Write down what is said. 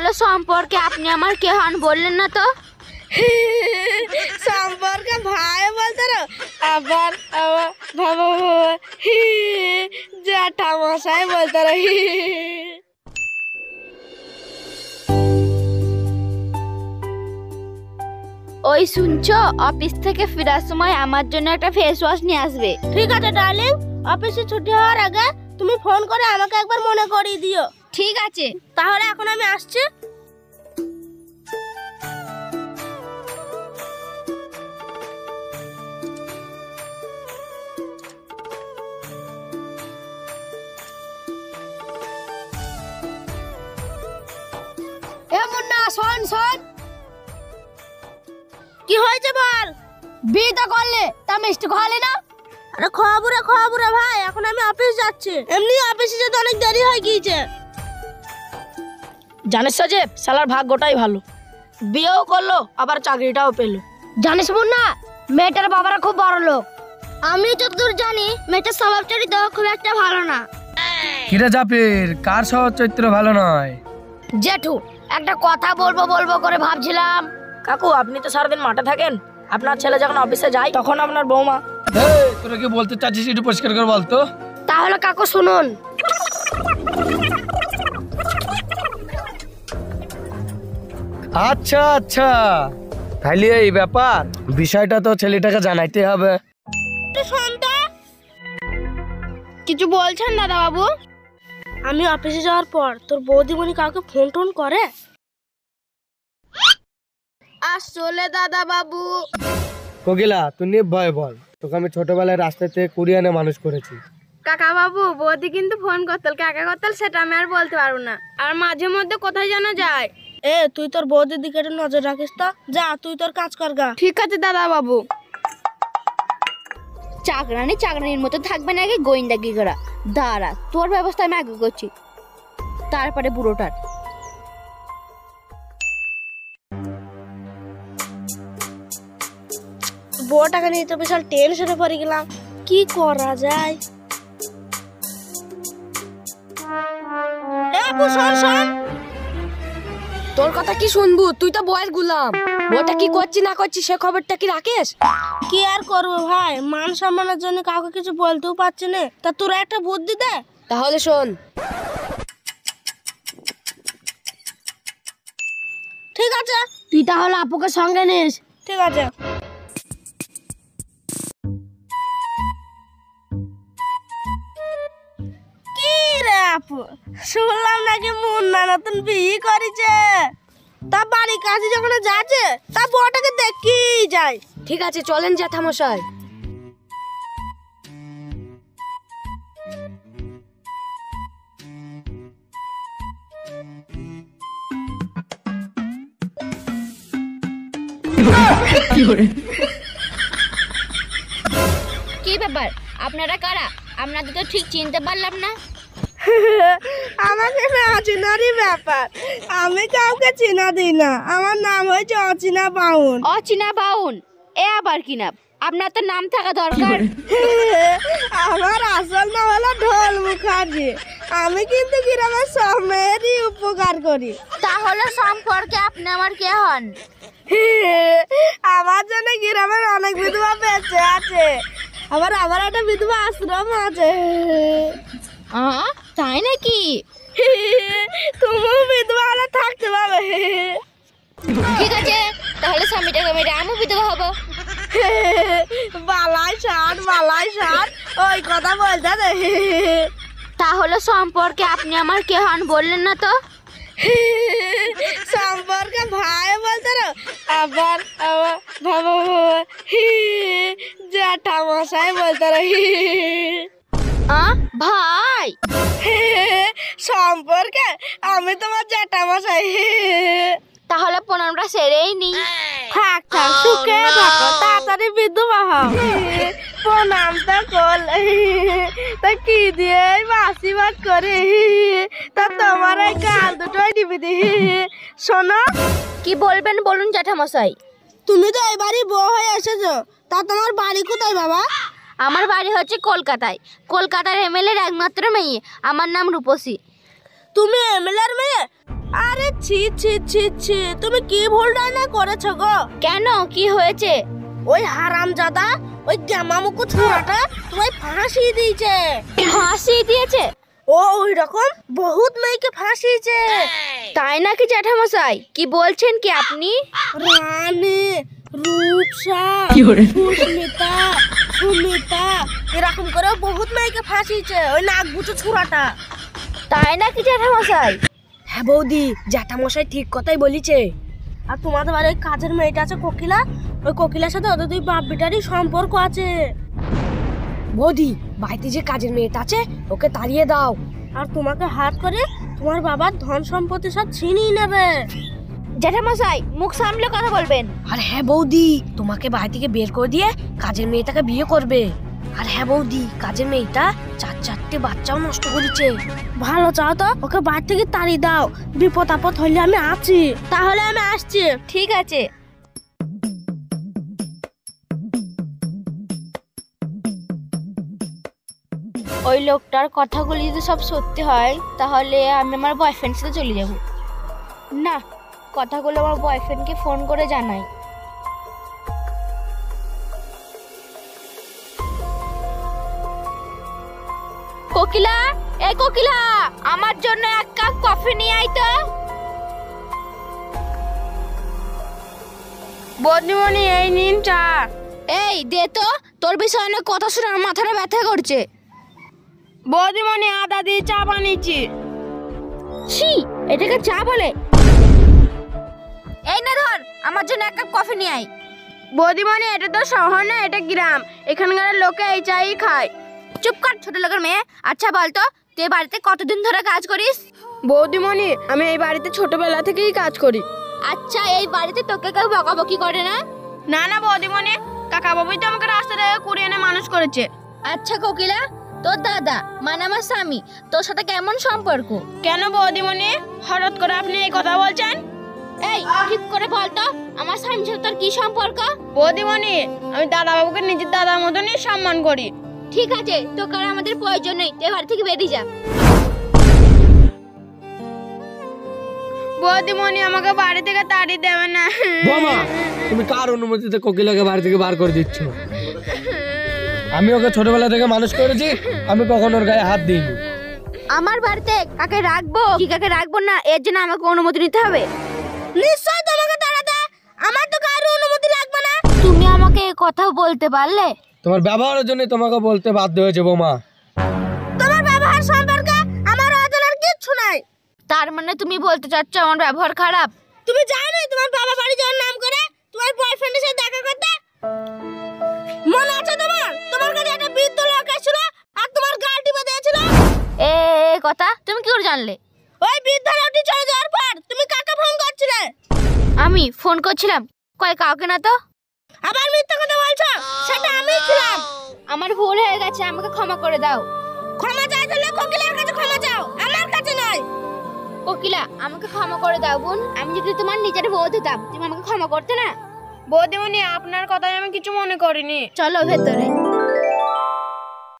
তাহলে সম্পর্কে আপনি আমার কে হন বললেন না তো? সম্পর্কে ভাই বলতে রো, আবার বাবা জ্যাঠামশাই বলতে রো। ওই শুনছো, অফিস থেকে ফেরার সময় আমার জন্য একটা ফেস ওয়াশ নিয়ে আসবে। ঠিক আছে ডার্লিং, অফিসে ছুটি হওয়ার আগে তুমি ফোন করে আমাকে একবার মনে করিয়ে দিও। ঠিক আছে, তাহলে এখন আমি আসছি। এ মুন্না শোন শোন, কি হয়েছে বল? বিয়েটা করলে তা মিষ্টি খাওয়ালে না? আরে খবরে ভাই, এখন আমি অফিস যাচ্ছি। এমনি অফিসে যেতে অনেক দেরি হয়ে গিয়েছে। জানিস সাজেব, শালার ভাগ্যটাই ভালো, বিয়েও করলো আবার চাকরিটাও পেলো। জানিস মুন্না, মেয়েটার বাবারা খুব বড় লোক। আমি যতদূর জানি মেয়েটার স্বভাব চরিত্র খুব একটা ভালো না। কিরে জাপির, কার স্বভাব চরিত্র ভালো নয়? জেঠু, একটা কথা বলবো করে ভাবছিলাম। কাকু, আপনি তো সারাদিন মাঠে থাকেন, আপনার ছেলে যখন অফিসে যায় তখন আপনার বৌমা। এই, তোরা কি বলতে চাচ্ছিস একটু পরিষ্কার করে বলতো। তাহলে কাকু শুনুন। আচ্ছা আচ্ছা, তাহলে এই ব্যাপার, বিষয়টা তো ছেলেটাকে জানাইতে হবে। কিছু বলছেন দাদা বাবু? আমি অফিসে যাওয়ার পর তোর বৌদিমণি কাউকে ফোন টোন করে? আসলে দাদা বাবু, কোকিলা, তুই নির্ভয়ে বল, তোকে আমি ছোটবেলায় রাস্তাতে কুড়িয়ে এনে মানুষ করেছি। কাকা বাবু, বৌদি কিন্তু ফোন করতেল, কাকা করতেল সেটা আমি আর বলতে পারবো না। আর মাঝে মধ্যে কোথায় জানা যায়। তুই তোর বৌদির দিকে একটু নজর রাখিস তো। যা, তুই তোর কাজ কর গা। ঠিক আছে দাদা বাবু। চাকরানির মতো থাকবে না, আগে গোয়েন্দাগি করা। দাঁড়া, তোর ব্যবস্থা আমি আগে করছি, তারপরে বুড়োটার। বউটাকে নিয়ে তো বিশাল টেনশনে পড়ে গেলাম, কি করা যায়। শোন, তোর কথা কি শুনবো, তুই তো বয়স গুলাম। বউটা কি করছি না করছি সে খবরটা কি রাখিস? কি আর করবো ভাই, মান সম্মানের জন্য কাউকে কিছু বলতেও পারছি না। তা তোরা একটা বুদ্ধি দে। তাহলে শোন। ঠিক আছে, তুই তাহলে আপুকে সঙ্গে নিস। ঠিক আছে। কি রে আপু, শুনলাম নাকি মুন্না নতুন বিয়ে করেছে। তা বাড়ির কাছে যখন যাচ্ছে তা বউটাকে দেখি যায়। ঠিক আছে, চলেন জ্যাঠামশাই। কি ব্যাপার, আপনারা কারা? আপনাদের তো ঠিক চিনতে পারলাম না। আমাকে না চেনারই ব্যাপার, আমি কাউকে চেনা দিই না। আমার নাম হয়েছে অচিনা বাউন। অচিনা বাউন? এ আবার কি নাম? আপনার তো নাম থাকা দরকার। আমার আসল নাম হলো ঢোল মুখার্জি। আমি কিন্তু গ্রামের সব মেয়েরই উপকার করি। তাহলে সম্পর্কে আপনি আমার কে হন? আমার জন্য গ্রামের অনেক বিধবা বেঁচে আছে। আমার একটা বিধবা আশ্রম আছে। তাই নাকি? তুমিও বিধবা হলে থাকতে পারবে। ঠিক আছে, তাহলে স্বামীটাকে মেরে আমি বিধবা হবো। বালাই ষাট ওই কথা বলতে দে। তাহলে সম্পর্কে আপনি আমার কে হন বললেন না তো? সম্পর্কে ভাই বলতে রো, আবার বাবা জ্যাঠামশাই বলতে রো। ভাই সম্পর্কে আমি তোমার জ্যাঠামশাই। তাহলে প্রণামটা সেরেই নি। থাক সুখে থাকো, তাড়াতাড়ি বিধবা হও। প্রণামটা করলে তা কি দিয়ে আশীর্বাদ করে, তা তোমার এই গাল দুটোই দিবি দি। শোনো, কি বলবেন বলুন জ্যাঠামশাই। তুমি তো এই বাড়ি বউ হয়ে এসেছো, তা তোমার বাড়ি কোথায় বাবা? আমার বাড়ি হচ্ছে কলকাতায়। কলকাতার এমএলএর একমাত্র মেয়ে, আমার নাম রূপসী। তুমি এমএলএর মেয়ে? আরে ছি ছি ছি ছি, তুমি কি ভুলটা না করেছো গো? কেন, কি হয়েছে? ওই হারামজাদা, ওই জামামুকু ছোড়াটা তোমায় ফাঁসি দিয়েছে। ফাঁসি দিয়েছে? ও ওই রকম বহুত মেয়েকে ফাঁসিয়েছে। তাই নাকি জ্যাঠামশাই? কি বলছেন কি আপনি? রানী, রূপসা, সুস্মিতা, সুমিতা, এরকম করে বহুত মেয়েকে ফাঁসিয়েছে ওই নাকবুচো ছোড়াটা। তাই নাকি জ্যাঠামশাই? হ্যাঁ বৌদি, জ্যাঠামশাই ঠিক কথাই বলিছে। আর তোমাদের বাড়ির কাজের মেয়েটা আছে কোকিলা, ওই কোকিলার সাথে ওদের দুই বাপ বেটারই সম্পর্ক আছে। বৌদি, বাড়িতে যে কাজের মেয়েটা আছে ওকে তাড়িয়ে দাও। আর তোমাকে হাত করে তোমার বাবার ধন সম্পত্তি সব ছিনিয়ে নেবে। জ্যাঠামশাই, মুখ সামলে কথা বলবেন। আর হ্যাঁ বৌদি, তোমাকে বাড়ি থেকে বের করে দিয়ে কাজের মেয়েটাকে বিয়ে করবে। আর হ্যাঁ বৌদি, কাজের মেয়েটা 4 বাচ্চাও নষ্ট করেছে। ভালো চাও তো ওকে বাড়ি থেকে তাড়িয়ে দাও, বিপদ আপদ হলে আমি আছি। তাহলে আমি আসছি। ঠিক আছে। ওই লোকটার কথাগুলো যদি সব সত্যি হয় তাহলে আমি আমার বয়ফ্রেন্ডের সাথে চলে যাব। না, কথাগুলো আমার বয়ফ্রেন্ডকে ফোন করে জানাই। কোকিলা, এই কোকিলা, আমার জন্য 1 কাপ কফি নিয়ে আয় তো। বৌদিমণি, এই নিন চা। এই দে তো, তোর বিষয়ে অনেক কথা শুনে আমার মাথাটা ব্যথা করছে। বৌদিমণি, আদা দিয়ে চা বানিয়েছি। ছি, এটাকে চা বলে? এই না ধর, আমার জন্য 1 কাপ কফি নিয়ে আয়। বৌদিমণি, এটা তো শহর না, এটা গ্রাম, এখানকার লোকে এই চাই খায়। চুপ কর ছোট লোকের মেয়ে। আচ্ছা বলতো, তুই বাড়িতে কতদিন ধরে কাজ করিস? বৌদিমণি, আমি এই বাড়িতে ছোটবেলা থেকেই কাজ করি। আচ্ছা, এই বাড়িতে তোকে কেউ বকাবকি করে না? না না বৌদিমণি, কাকা বাবুই তো আমাকে রাস্তা থেকে কুড়িয়ে এনে মানুষ করেছে। আচ্ছা কোকিলা, তোর দাদা মানে আমার স্বামী তোর সাথে কেমন সম্পর্ক? কেন বৌদিমণি, হঠাৎ করে আপনি এই কথা বলছেন? এই ঠিক করে বলতো, আমার স্বামীর সাথে তোর কি সম্পর্ক? বৌদিমণি, আমি দাদা বাবুকে নিজের দাদার মতনই সম্মান করি। ঠিক আছে, তোকে আর আমাদের প্রয়োজন নেই, তুই বাড়ি থেকে বেরিয়ে যা। বৌদিমণি, আমাকে বাড়ি থেকে তাড়িয়ে দেবে না। বোমা, তুমি কার অনুমতিতে কোকিলাকে বাড়ি থেকে বার করে দিচ্ছ? আমি ওকে ছোটবেলা থেকে মানুষ করেছি, আমি কখনো ওর গায়ে হাত দিইনি। আমার বাড়িতে কাকে রাখবো কি কাকে রাখবো না এর জন্য আমাকে অনুমতি নিতে হবে? নিশ্চয় তোমাকে তাড়াতে, আমার তো কারো অনুমতি লাগবে না। তুমি আমাকে এই কথা বলতে পারলে? তোমার ব্যবহারের জন্য তোমাকে বলতে বাধ্য হয়েছে বোমা। তোমার ব্যবহার সম্পর্কে আমার অজানার কিচ্ছু নাই। তার মানে তুমি বলতে চাচ্ছ আমার ব্যবহার খারাপ? তুমি জানো তোমার বাবা বাড়ি যাওয়ার নাম করে তোমার বয়ফ্রেন্ডের সাথে দেখা করতে? মনে আছে তোমার? তোমার কাছে একটা বৃদ্ধ লোক এসেছিল আর তোমার গাল টিপে দিয়েছিল। এ কথা তুমি কি করে জানলে? ওই বৃদ্ধ লোকটি চলে যাওয়ার পর তুমি কাকে ফোন করছিলে? আমি ফোন করছিলাম, কয় কাউকে না তো। আবার মিথ্যা কথা বলছো, সেটা আমি ছিলাম। আমার ভুল হয়ে গেছে, আমাকে ক্ষমা করে দাও। ক্ষমা চাইতে হলে কোকিলার কাছে ক্ষমা চাও, আমার কাছে নয়। কোকিলা, আমাকে ক্ষমা করে দাও বোন। আমি যদি তোমার নিজের বউ হতাম তুমি আমাকে ক্ষমা করতে না? বৌদিমণি, আপনার কথায় আমি কিছু মনে করিনি। চলো ভেতরে।